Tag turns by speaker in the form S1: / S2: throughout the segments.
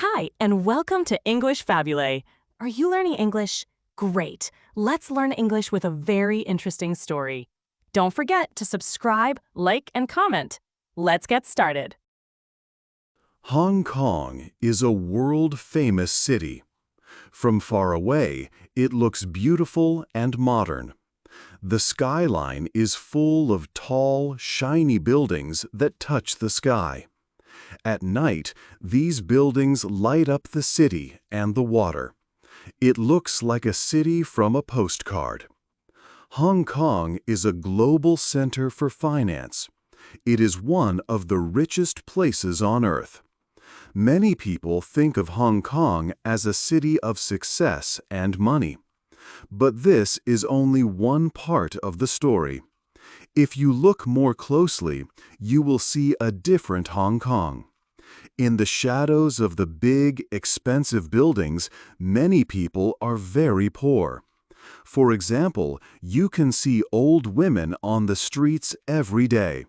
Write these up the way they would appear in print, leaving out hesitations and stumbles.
S1: Hi, and welcome to English-Fabule. Are you learning English? Great. Let's learn English with a very interesting story. Don't forget to subscribe, like, and comment. Let's get started.
S2: Hong Kong is a world-famous city. From far away, it looks beautiful and modern. The skyline is full of tall, shiny buildings that touch the sky. At night, these buildings light up the city and the water. It looks like a city from a postcard. Hong Kong is a global center for finance. It is one of the richest places on Earth. Many people think of Hong Kong as a city of success and money. But this is only one part of the story. If you look more closely, you will see a different Hong Kong. In the shadows of the big, expensive buildings, many people are very poor. For example, you can see old women on the streets every day.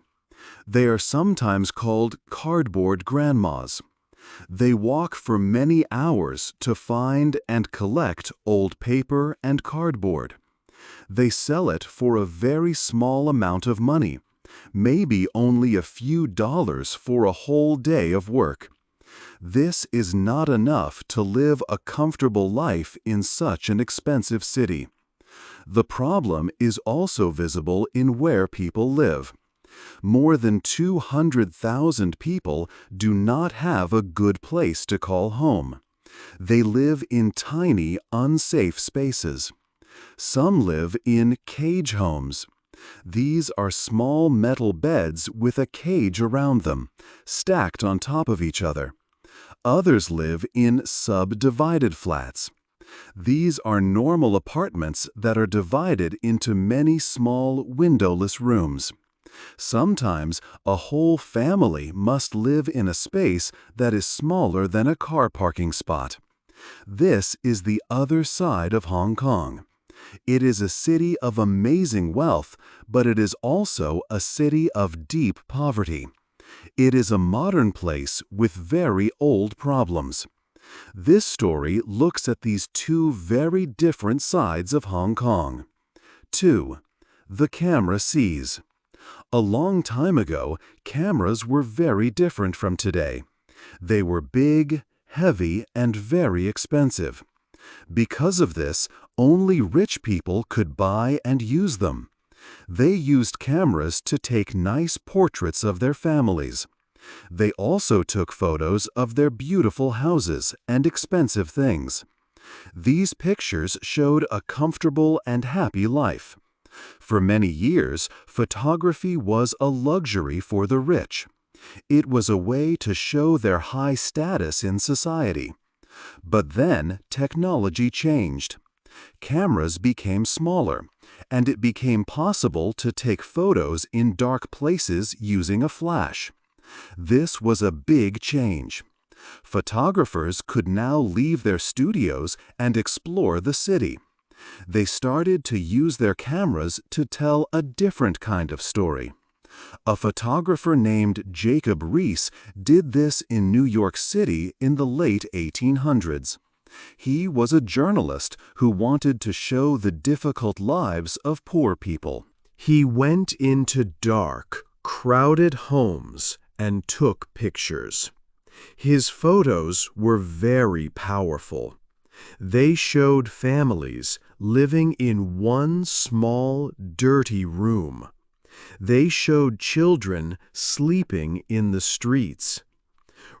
S2: They are sometimes called cardboard grandmas. They walk for many hours to find and collect old paper and cardboard. They sell it for a very small amount of money, maybe only a few dollars for a whole day of work. This is not enough to live a comfortable life in such an expensive city. The problem is also visible in where people live. More than 200,000 people do not have a good place to call home. They live in tiny, unsafe spaces. Some live in cage homes. These are small metal beds with a cage around them, stacked on top of each other. Others live in subdivided flats. These are normal apartments that are divided into many small, windowless rooms. Sometimes a whole family must live in a space that is smaller than a car parking spot. This is the other side of Hong Kong. It is a city of amazing wealth, but it is also a city of deep poverty. It is a modern place with very old problems. This story looks at these two very different sides of Hong Kong. 2. The camera sees. A long time ago, cameras were very different from today. They were big, heavy, and very expensive. Because of this, only rich people could buy and use them. They used cameras to take nice portraits of their families. They also took photos of their beautiful houses and expensive things. These pictures showed a comfortable and happy life. For many years, photography was a luxury for the rich. It was a way to show their high status in society. But then technology changed. Cameras became smaller, and it became possible to take photos in dark places using a flash. This was a big change. Photographers could now leave their studios and explore the city. They started to use their cameras to tell a different kind of story. A photographer named Jacob Riis did this in New York City in the late 1800s. He was a journalist who wanted to show the difficult lives of poor people. He went into dark, crowded homes and took pictures. His photos were very powerful. They showed families living in one small, dirty room. They showed children sleeping in the streets.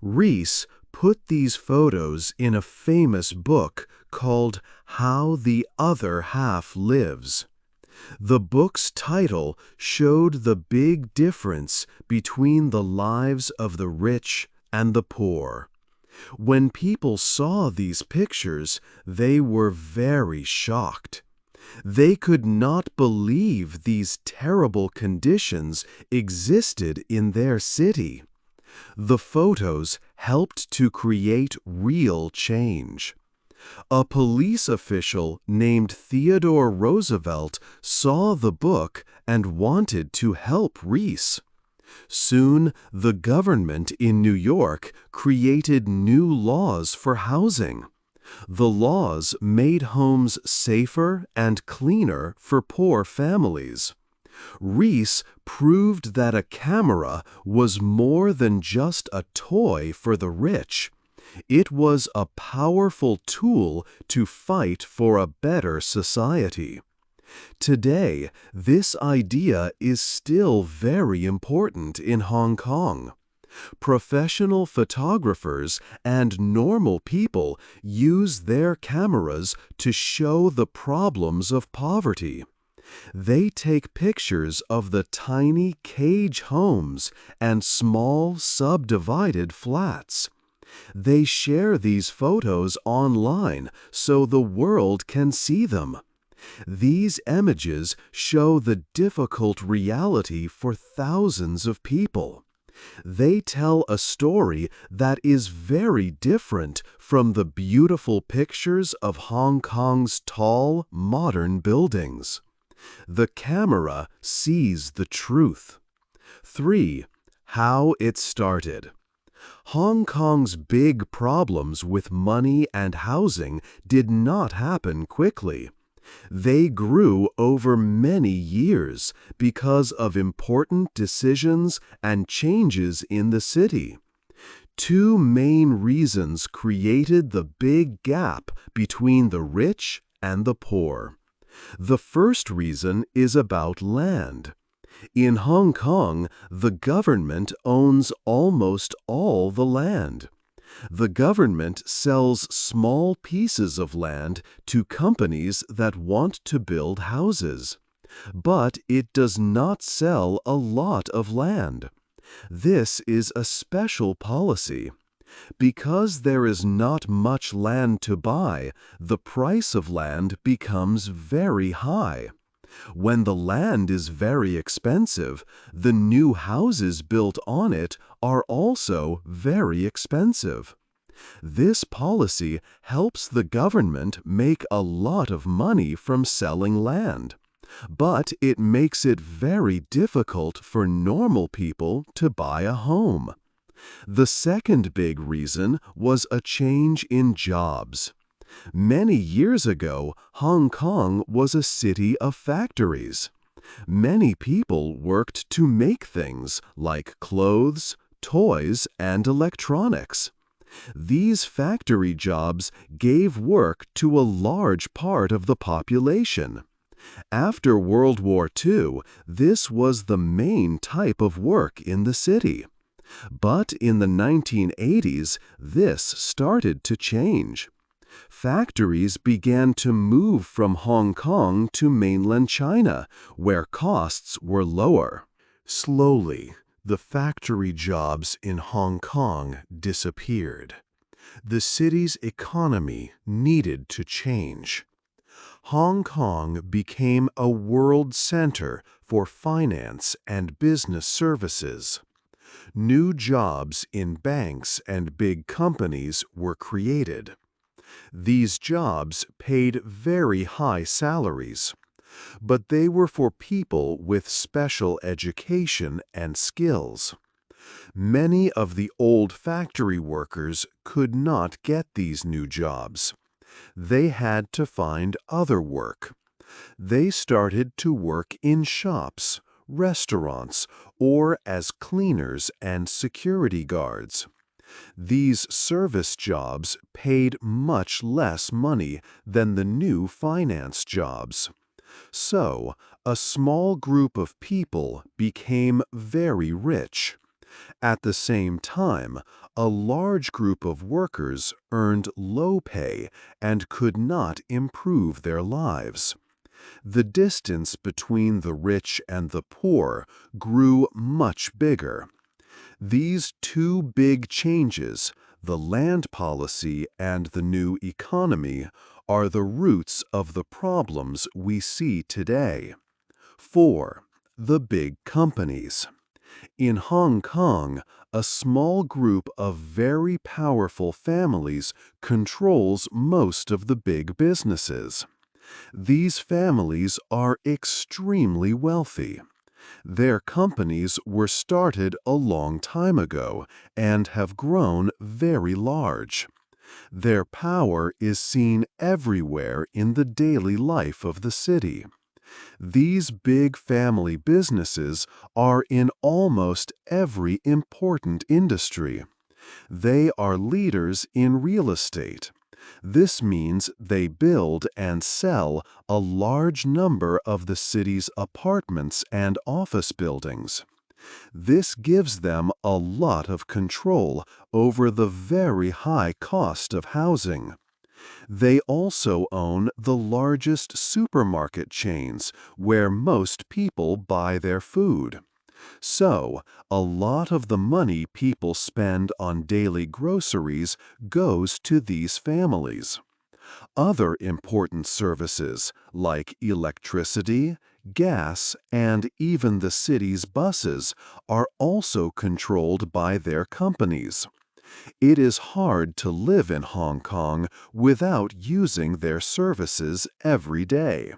S2: Riis put these photos in a famous book called How the Other Half Lives. The book's title showed the big difference between the lives of the rich and the poor. When people saw these pictures, they were very shocked. They could not believe these terrible conditions existed in their city. The photos helped to create real change. A police official named Theodore Roosevelt saw the book and wanted to help Riis. Soon, the government in New York created new laws for housing. The laws made homes safer and cleaner for poor families. Rees proved that a camera was more than just a toy for the rich. It was a powerful tool to fight for a better society. Today, this idea is still very important in Hong Kong. Professional photographers and normal people use their cameras to show the problems of poverty. They take pictures of the tiny cage homes and small subdivided flats. They share these photos online so the world can see them. These images show the difficult reality for thousands of people. They tell a story that is very different from the beautiful pictures of Hong Kong's tall, modern buildings. The camera sees the truth. 3. How it started. Hong Kong's big problems with money and housing did not happen quickly. They grew over many years because of important decisions and changes in the city. Two main reasons created the big gap between the rich and the poor. The first reason is about land. In Hong Kong, the government owns almost all the land. The government sells small pieces of land to companies that want to build houses. But it does not sell a lot of land. This is a special policy. Because there is not much land to buy, the price of land becomes very high. When the land is very expensive, the new houses built on it are also very expensive. This policy helps the government make a lot of money from selling land, but it makes it very difficult for normal people to buy a home. The second big reason was a change in jobs. Many years ago, Hong Kong was a city of factories. Many people worked to make things like clothes, toys, and electronics. These factory jobs gave work to a large part of the population. After World War II, this was the main type of work in the city. But in the 1980s, this started to change. Factories began to move from Hong Kong to mainland China, where costs were lower. Slowly, the factory jobs in Hong Kong disappeared. The city's economy needed to change. Hong Kong became a world center for finance and business services. New jobs in banks and big companies were created. These jobs paid very high salaries, but they were for people with special education and skills. Many of the old factory workers could not get these new jobs. They had to find other work. They started to work in shops, restaurants, or as cleaners and security guards. These service jobs paid much less money than the new finance jobs. So, a small group of people became very rich. At the same time, a large group of workers earned low pay and could not improve their lives. The distance between the rich and the poor grew much bigger. These two big changes, the land policy and the new economy, are the roots of the problems we see today. 4. The big companies. In Hong Kong, a small group of very powerful families controls most of the big businesses. These families are extremely wealthy. Their companies were started a long time ago and have grown very large. Their power is seen everywhere in the daily life of the city. These big family businesses are in almost every important industry. They are leaders in real estate. This means they build and sell a large number of the city's apartments and office buildings. This gives them a lot of control over the very high cost of housing. They also own the largest supermarket chains where most people buy their food. So, a lot of the money people spend on daily groceries goes to these families. Other important services, like electricity, gas, and even the city's buses, are also controlled by their companies. It is hard to live in Hong Kong without using their services every day.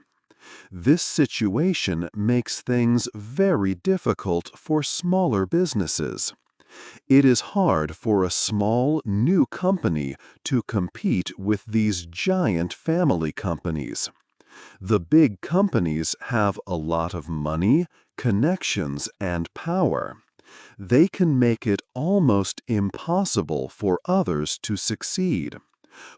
S2: This situation makes things very difficult for smaller businesses. It is hard for a small, new company to compete with these giant family companies. The big companies have a lot of money, connections, and power. They can make it almost impossible for others to succeed.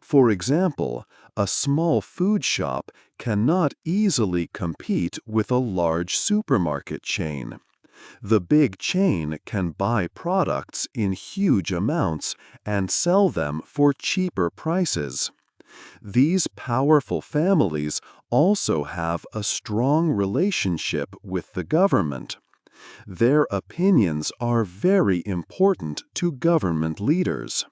S2: For example, a small food shop cannot easily compete with a large supermarket chain. The big chain can buy products in huge amounts and sell them for cheaper prices. These powerful families also have a strong relationship with the government. Their opinions are very important to government leaders.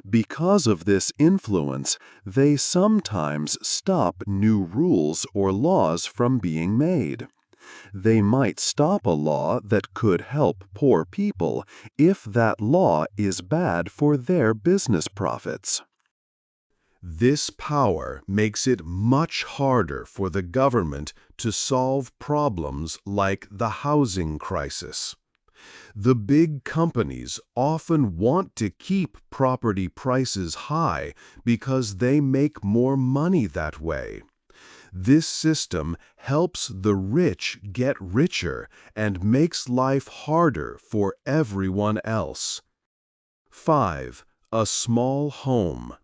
S2: Because of this influence, they sometimes stop new rules or laws from being made. They might stop a law that could help poor people if that law is bad for their business profits. This power makes it much harder for the government to solve problems like the housing crisis. The big companies often want to keep property prices high because they make more money that way. This system helps the rich get richer and makes life harder for everyone else. 5. A small home.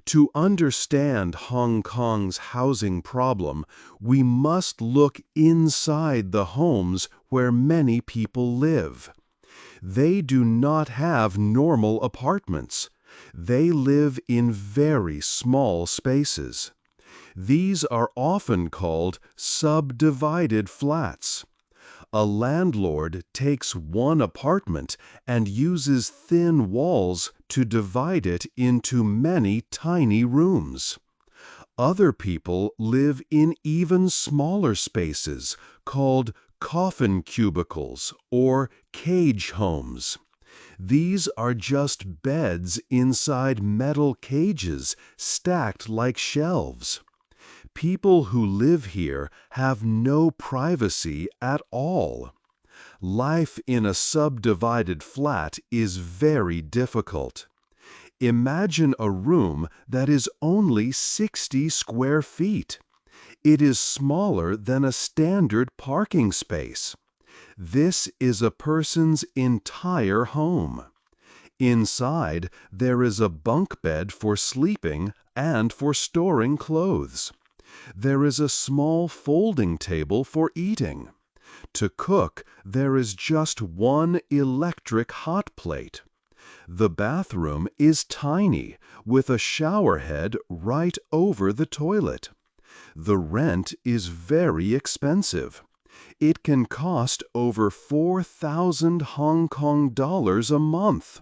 S2: To understand Hong Kong's housing problem, we must look inside the homes where many people live. They do not have normal apartments. They live in very small spaces. These are often called subdivided flats. A landlord takes one apartment and uses thin walls to divide it into many tiny rooms. Other people live in even smaller spaces called coffin cubicles or cage homes. These are just beds inside metal cages stacked like shelves. People who live here have no privacy at all. Life in a subdivided flat is very difficult. Imagine a room that is only 60 square feet. It is smaller than a standard parking space. This is a person's entire home. Inside, there is a bunk bed for sleeping and for storing clothes. There is a small folding table for eating. To cook, there is just one electric hot plate. The bathroom is tiny, with a shower head right over the toilet. The rent is very expensive. It can cost over 4,000 Hong Kong dollars a month.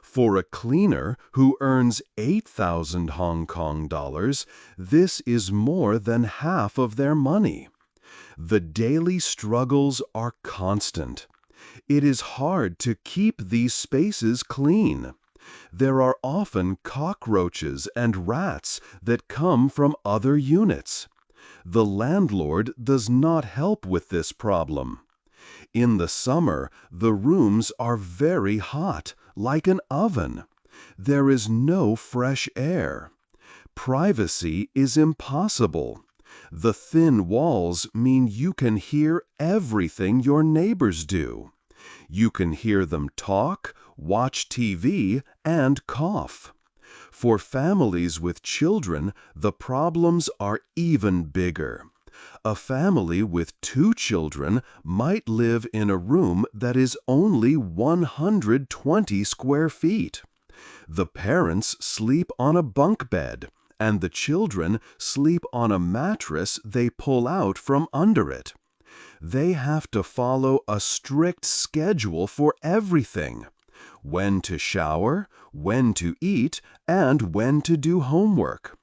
S2: For a cleaner who earns 8,000 Hong Kong dollars, this is more than half of their money. The daily struggles are constant. It is hard to keep these spaces clean. There are often cockroaches and rats that come from other units. The landlord does not help with this problem. In the summer, the rooms are very hot, like an oven. There is no fresh air. Privacy is impossible. The thin walls mean you can hear everything your neighbors do. You can hear them talk, watch TV, and cough. For families with children, the problems are even bigger. A family with 2 children might live in a room that is only 120 square feet. The parents sleep on a bunk bed, and the children sleep on a mattress they pull out from under it. They have to follow a strict schedule for everything: when to shower, when to eat, and when to do homework.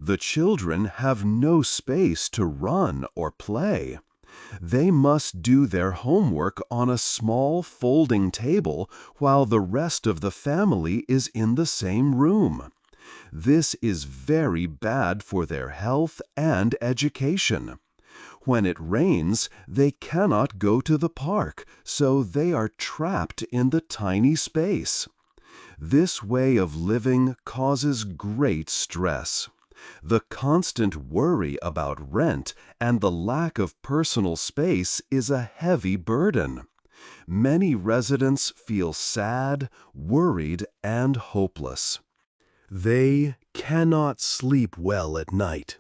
S2: The children have no space to run or play. They must do their homework on a small folding table while the rest of the family is in the same room. This is very bad for their health and education. When it rains, they cannot go to the park, so they are trapped in the tiny space. This way of living causes great stress. The constant worry about rent and the lack of personal space is a heavy burden. Many residents feel sad, worried, and hopeless. They cannot sleep well at night.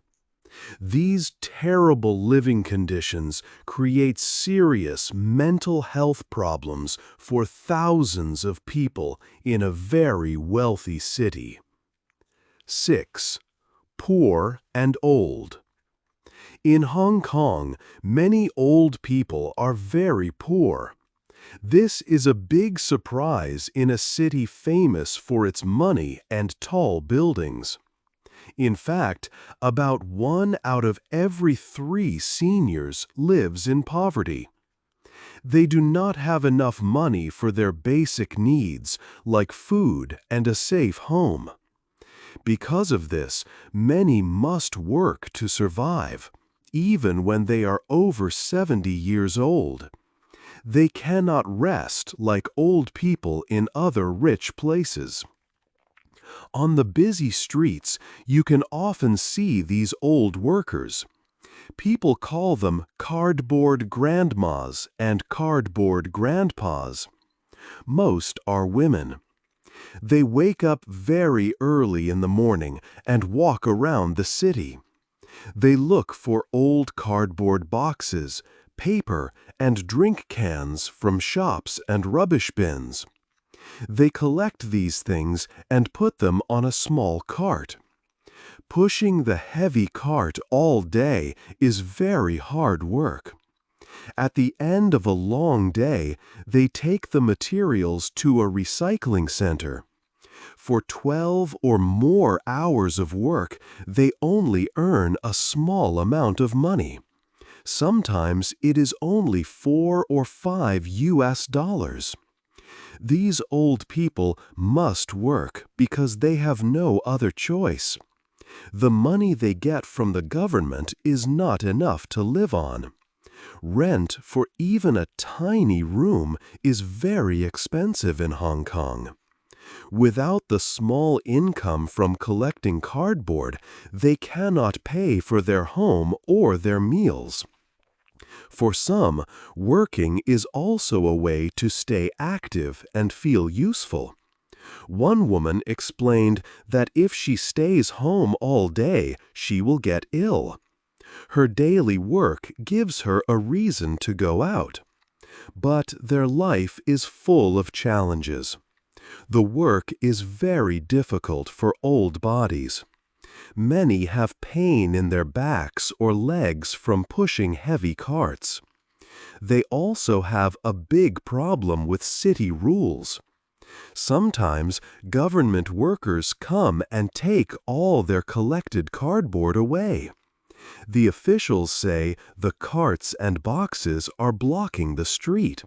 S2: These terrible living conditions create serious mental health problems for thousands of people in a very wealthy city. 6. Poor and old. In Hong Kong, many old people are very poor. This is a big surprise in a city famous for its money and tall buildings. In fact, about 1 out of every 3 seniors lives in poverty. They do not have enough money for their basic needs like food and a safe home. Because of this, many must work to survive, even when they are over 70 years old. They cannot rest like old people in other rich places. On the busy streets, you can often see these old workers. People call them cardboard grandmas and cardboard grandpas. Most are women. They wake up very early in the morning and walk around the city. They look for old cardboard boxes, paper, and drink cans from shops and rubbish bins. They collect these things and put them on a small cart. Pushing the heavy cart all day is very hard work. At the end of a long day, they take the materials to a recycling center. For 12 or more hours of work, they only earn a small amount of money. Sometimes it is only $4 or $5 US. These old people must work because they have no other choice. The money they get from the government is not enough to live on. Rent for even a tiny room is very expensive in Hong Kong. Without the small income from collecting cardboard, they cannot pay for their home or their meals. For some, working is also a way to stay active and feel useful. One woman explained that if she stays home all day, she will get ill. Her daily work gives her a reason to go out. But their life is full of challenges. The work is very difficult for old bodies. Many have pain in their backs or legs from pushing heavy carts. They also have a big problem with city rules. Sometimes government workers come and take all their collected cardboard away. The officials say the carts and boxes are blocking the street.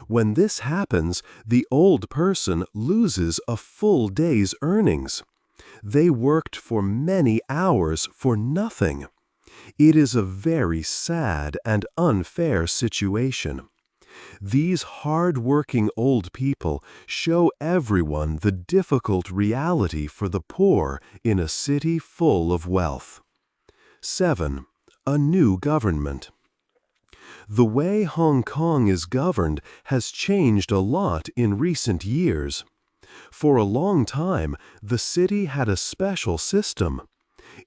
S2: When this happens, the old person loses a full day's earnings. They worked for many hours for nothing. It is a very sad and unfair situation. These hard-working old people show everyone the difficult reality for the poor in a city full of wealth. 7. A new government. The way Hong Kong is governed has changed a lot in recent years. For a long time, the city had a special system.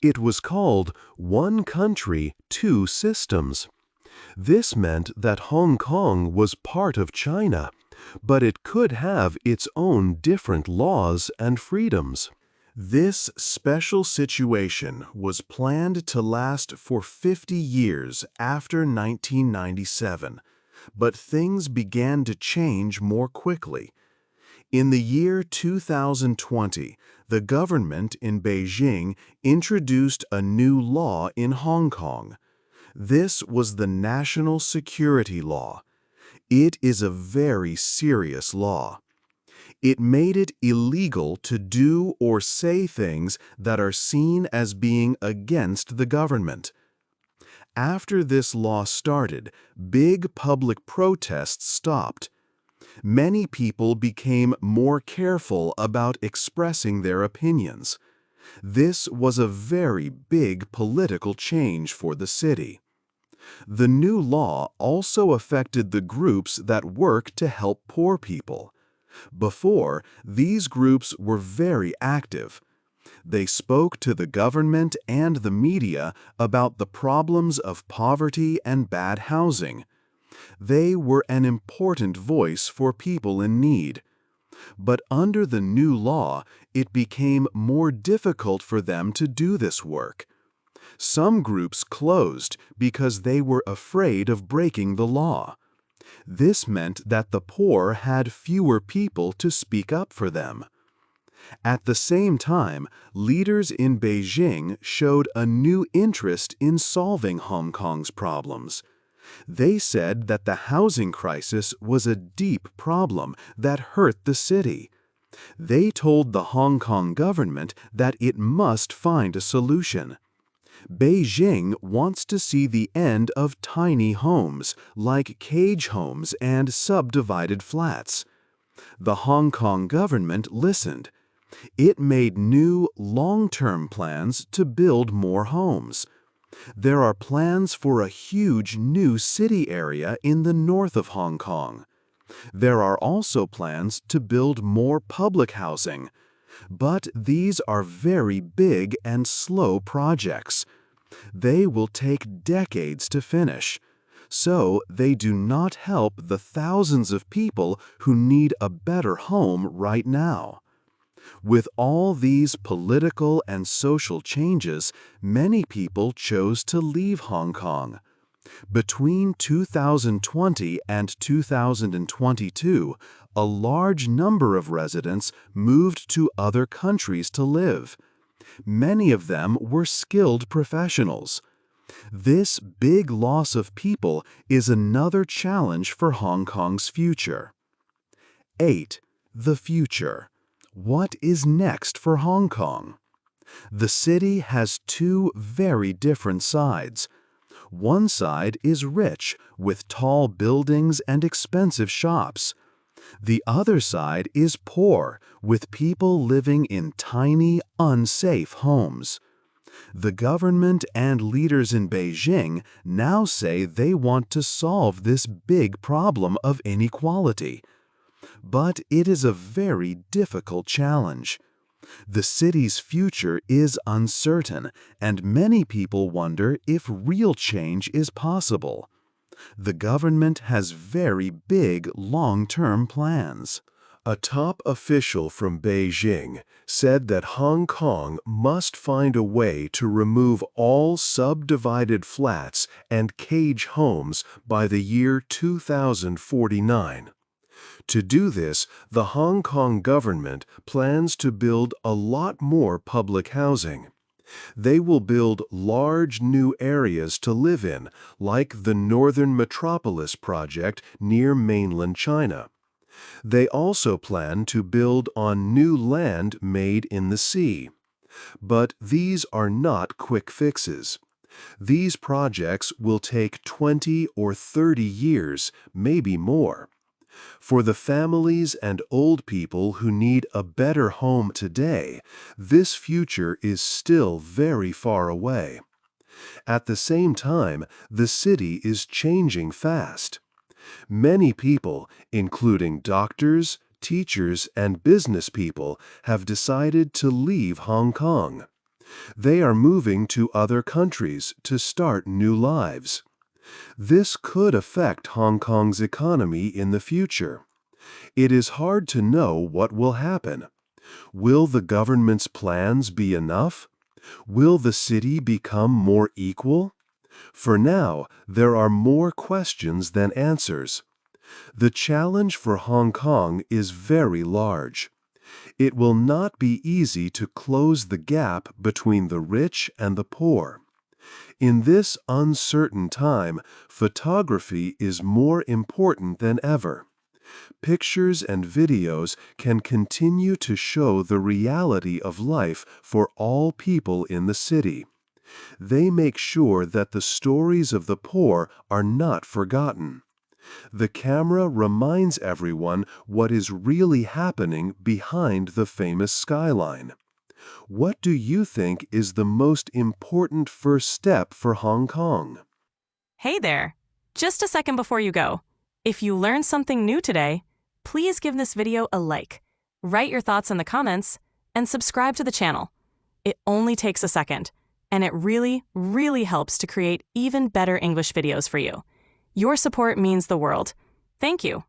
S2: It was called One Country, Two Systems. This meant that Hong Kong was part of China, but it could have its own different laws and freedoms. This special situation was planned to last for 50 years after 1997, but things began to change more quickly. In the year 2020, the government in Beijing introduced a new law in Hong Kong. This was the National Security Law. It is a very serious law. It made it illegal to do or say things that are seen as being against the government. After this law started, big public protests stopped. Many people became more careful about expressing their opinions. This was a very big political change for the city. The new law also affected the groups that work to help poor people. Before, these groups were very active. They spoke to the government and the media about the problems of poverty and bad housing. They were an important voice for people in need. But under the new law, it became more difficult for them to do this work. Some groups closed because they were afraid of breaking the law. This meant that the poor had fewer people to speak up for them. At the same time, leaders in Beijing showed a new interest in solving Hong Kong's problems. They said that the housing crisis was a deep problem that hurt the city. They told the Hong Kong government that it must find a solution. Beijing wants to see the end of tiny homes, like cage homes and subdivided flats. The Hong Kong government listened. It made new, long-term plans to build more homes. There are plans for a huge new city area in the north of Hong Kong. There are also plans to build more public housing. But these are very big and slow projects. They will take decades to finish. So they do not help the thousands of people who need a better home right now. With all these political and social changes, many people chose to leave Hong Kong. Between 2020 and 2022, a large number of residents moved to other countries to live. Many of them were skilled professionals. This big loss of people is another challenge for Hong Kong's future. 8. The future. What is next for Hong Kong? The city has two very different sides. One side is rich, with tall buildings and expensive shops. The other side is poor, with people living in tiny, unsafe homes. The government and leaders in Beijing now say they want to solve this big problem of inequality. But it is a very difficult challenge. The city's future is uncertain, and many people wonder if real change is possible. The government has very big long-term plans. A top official from Beijing said that Hong Kong must find a way to remove all subdivided flats and cage homes by the year 2049. To do this, the Hong Kong government plans to build a lot more public housing. They will build large new areas to live in, like the Northern Metropolis project near mainland China. They also plan to build on new land made in the sea. But these are not quick fixes. These projects will take 20 or 30 years, maybe more. For the families and old people who need a better home today, this future is still very far away. At the same time, the city is changing fast. Many people, including doctors, teachers, and business people, have decided to leave Hong Kong. They are moving to other countries to start new lives. This could affect Hong Kong's economy in the future. It is hard to know what will happen. Will the government's plans be enough? Will the city become more equal? For now, there are more questions than answers. The challenge for Hong Kong is very large. It will not be easy to close the gap between the rich and the poor. In this uncertain time, photography is more important than ever. Pictures and videos can continue to show the reality of life for all people in the city. They make sure that the stories of the poor are not forgotten. The camera reminds everyone what is really happening behind the famous skyline. What do you think is the most important first step for Hong Kong?
S1: Hey there! Just a second before you go. If you learned something new today, please give this video a like, write your thoughts in the comments, and subscribe to the channel. It only takes a second, and it really, really helps to create even better English videos for you. Your support means the world. Thank you.